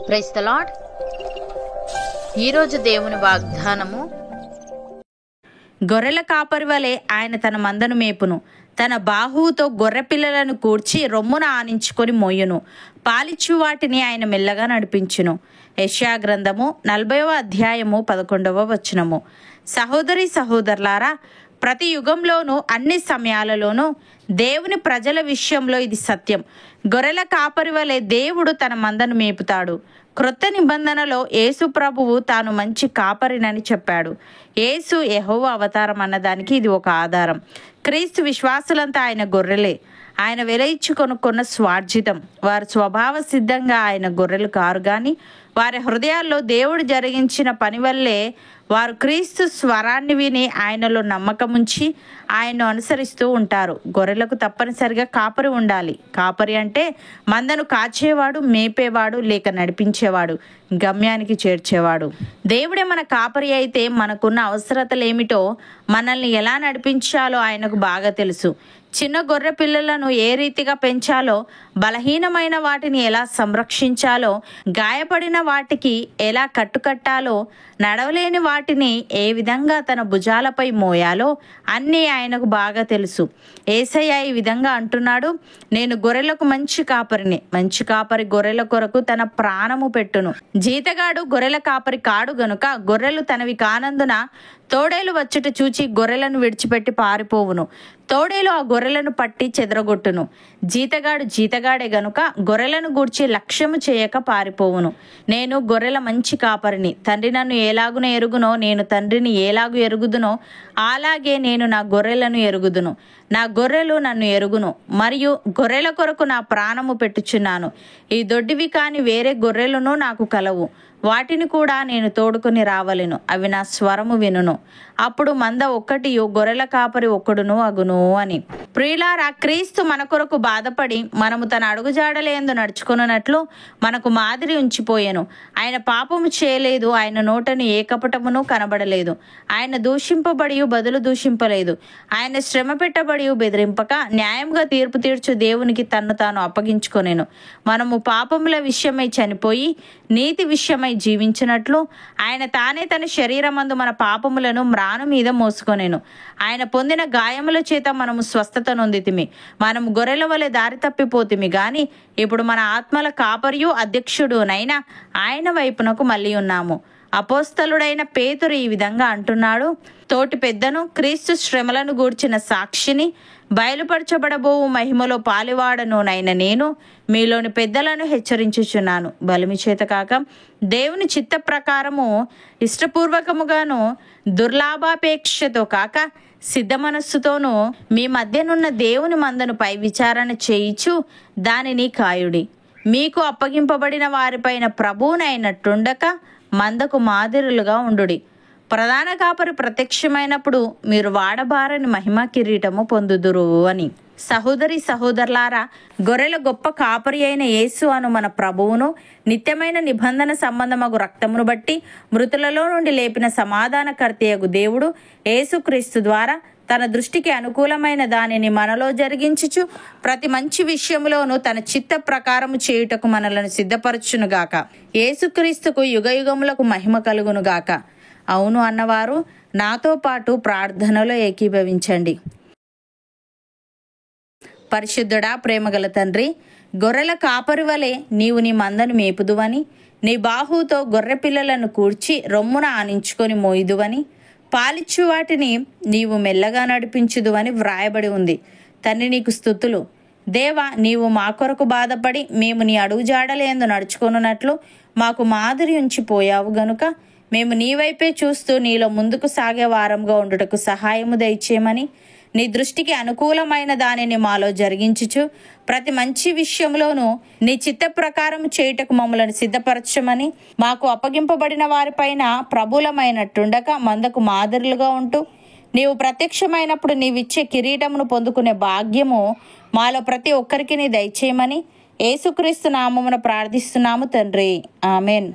Praise the lord. ఈరోజు దేవుని వాగ్దానము, గొర్రెల కాపరి వలె ఆయన తన మందను మేపును, తన బాహువుతో గొర్రె పిల్లలను కూర్చి రొమ్మున ఆనించుకొని మోయును, పాలిచ్చు వాటిని ఆయన మెల్లగా నడిపించును. యెషయా గ్రంథము 40వ అధ్యాయము 11వ వచనము. సహోదరి సహోదరులారా, ప్రతి యుగంలోనూ అన్ని సమయాలలోనూ దేవుని ప్రజల విషయంలో ఇది సత్యం. గొర్రెల కాపరి వలె దేవుడు తన మందను మేపుతాడు. క్రొత్త నిబంధనలో యేసు ప్రభువు తాను మంచి కాపరినని చెప్పాడు. యేసు యెహోవా అవతారం అన్నదానికి ఇది ఒక ఆధారం. క్రీస్తు విశ్వాసులంతా ఆయన గొర్రెలే. ఆయన వెల ఇచ్చి కొనుక్కున్న స్వార్జితం. వారు స్వభావ సిద్ధంగా ఆయన గొర్రెలు కారు గాని వారి హృదయాల్లో దేవుడు జరిగించిన పని వల్లే వారు క్రీస్తు స్వరాన్ని విని ఆయనలో నమ్మకముంచి ఆయన్ను అనుసరిస్తూ ఉంటారు. గొర్రెలకు తప్పనిసరిగా కాపరి ఉండాలి. కాపరి అంటే మందను కాచేవాడు, మేపేవాడు, లేక నడిపించేవాడు, గమ్యానికి చేర్చేవాడు. దేవుడే మన కాపరి అయితే మనకున్న అవసరతలేమిటో, మనల్ని ఎలా నడిపించాలో ఆయనకు బాగా తెలుసు. చిన్న గొర్రె పిల్లలను ఏ రీతిగా పెంచాలో, బలహీనమైన వాటిని ఎలా సంరక్షించాలో, గాయపడిన వాటికి ఎలా కట్టుకట్టాలో, నడవలేని వాటిని ఏ విధంగా తన భుజాలపై మోయాలో అన్నీ ఆయనకు బాగా తెలుసు. యేసయ్య ఈ విధంగా అంటున్నాడు, నేను గొర్రెలకు మంచి కాపరిని. మంచి కాపరి గొర్రెల కొరకు తన ప్రాణము పెట్టును. జీతగాడు గొర్రెల కాపరి కాడు గనుక గొర్రెలు తనవి కానందున తోడేలు వచ్చుట చూచి గొర్రెలను విడిచిపెట్టి పారిపోవును. తోడేలు ఆ గొర్రెలను పట్టి చెదరగొట్టును. జీతగాడే గనుక గొర్రెలను గూర్చి లక్ష్యము చేయక పారిపోవును. నేను గొర్రెల మంచి కాపరిని. తండ్రి నన్ను ఎలాగున ఎరుగునో, నేను తండ్రిని ఎలాగు ఎరుగుదునో అలాగే నేను నా గొర్రెలను ఎరుగుదును. నా గొర్రెలు నన్ను ఎరుగును, మరియు గొర్రెల కొరకు నా ప్రాణము పెట్టుచున్నాను. ఈ దొడ్డివి కాని వేరే గొర్రెలను నాకు కలవు. వాటిని కూడా నేను తోడుకొని రావలెను. అవి నా స్వరము వినును. అప్పుడు మంద ఒక్కటియు గొర్రెల కాపరి ఒక్కడును అగును అని. ప్రియులారా, క్రీస్తు మన కొరకు బాధపడి మనము తన అడుగుజాడలేందు నడుచుకొనున్నట్లు మనకు మాదిరి ఉంచిపోయెను. ఆయన పాపము చేయలేదు. ఆయన నోటను ఏ కపటమును కనబడలేదు. ఆయన దూషింపబడి బదులు దూషింపలేదు. ఆయన శ్రమ పెట్టబడి బెదిరింపక న్యాయంగా తీర్పు తీర్చు దేవునికి తన్ను తాను అప్పగించుకొనెను. మనము పాపముల విషయమై చనిపోయి నీతి విషయమై జీవించినట్లు ఆయన తానే తన శరీరమందు మన పాపములను మ్రాను మీద మోసుకొనెను. ఆయన పొందిన గాయముల చేత మనము స్వస్థత నొందితిమి. మనము గొర్రెల వలె దారి తప్పిపోతిమి గాని ఇప్పుడు మన ఆత్మల కాపరియు అధ్యక్షుడునైనా ఆయన వైపునకు మళ్ళీ ఉన్నాము. అపోస్తలుడైన పేతురు ఈ విధంగా అంటున్నాడు, తోటి పెద్దను, క్రీస్తు శ్రమలను గూర్చిన సాక్షిని, బయలుపరచబడబోవు మహిమలో పాలివాడనునైన నేను మీలోని పెద్దలను హెచ్చరించుచున్నాను. బలిమి చేత కాక దేవుని చిత్త ప్రకారము ఇష్టపూర్వకముగాను దుర్లాభాపేక్షతో కాక సిద్ధ మనస్సుతోనూ మీ మధ్యనున్న దేవుని మందను పై విచారణ చేయిచు దానిని కాయుడి. మీకు అప్పగింపబడిన వారిపైన ప్రభువునైనట్టుండక మందకు మాదిరులుగా ఉండుడి. ప్రధాన కాపరి ప్రత్యక్షమైనప్పుడు మీరు వాడబారని మహిమా కిరీటము పొందుదురు అని. సహోదరి సహోదరులారా, గొర్రెల గొప్ప కాపరి అయిన యేసు అను మన ప్రభువును నిత్యమైన నిబంధన సంబంధమగు రక్తమును బట్టి మృతులలో నుండి లేపిన సమాధానకర్తయగు దేవుడు యేసుక్రీస్తు ద్వారా తన దృష్టికి అనుకూలమైన దానిని మనలో జరిగించుచు ప్రతి మంచి విషయములోనూ తన చిత్త ప్రకారము చేయుటకు మనలను సిద్ధపరచునుగాక. యేసుక్రీస్తుకు యుగయుగములకు మహిమ కలుగునుగాక. అవును అన్నవారు నాతో పాటు ప్రార్థనలో ఏకీభవించండి. పరిశుద్ధుడా, ప్రేమగల తండ్రి, గొర్రెల కాపరి వలె నీవు నీ మందను మేపుదువని, నీ బాహువుతో గొర్రె పిల్లలను కూర్చి రొమ్మున ఆనించుకొని మోయుదువని, పాలిచ్చు వాటిని నీవు మెల్లగా నడిపించుదువని వ్రాయబడి ఉంది. తండ్రి, నీకు స్తుతులు. దేవా, నీవు మా కొరకు బాధపడి మేము నీ అడుగుజాడలేందు నడుచుకొనున్నట్లు మాకు మాదిరి ఉంచిపోయావు గనుక మేము నీ వైపే చూస్తూ నీలో ముందుకు సాగే వారంగా ఉండుటకు సహాయము దయచేయమని, నీ దృష్టికి అనుకూలమైన దానిని మాలో జరిగించుచు ప్రతి మంచి విషయంలోనూ నీ చిత్త ప్రకారం చేయుటకు మమ్మలను సిద్ధపరచమని, మాకు అప్పగింపబడిన వారిపైన ప్రభులమైనట్టుండక మందకు మాదిరులుగా ఉంటూ నీవు ప్రత్యక్షమైనప్పుడు నీవిచ్చే కిరీటమును పొందుకునే భాగ్యము మాలో ప్రతి ఒక్కరికి నీ దయచేయమని యేసుక్రీస్తు నామమున ప్రార్థిస్తున్నాము తండ్రి. ఆమెన్.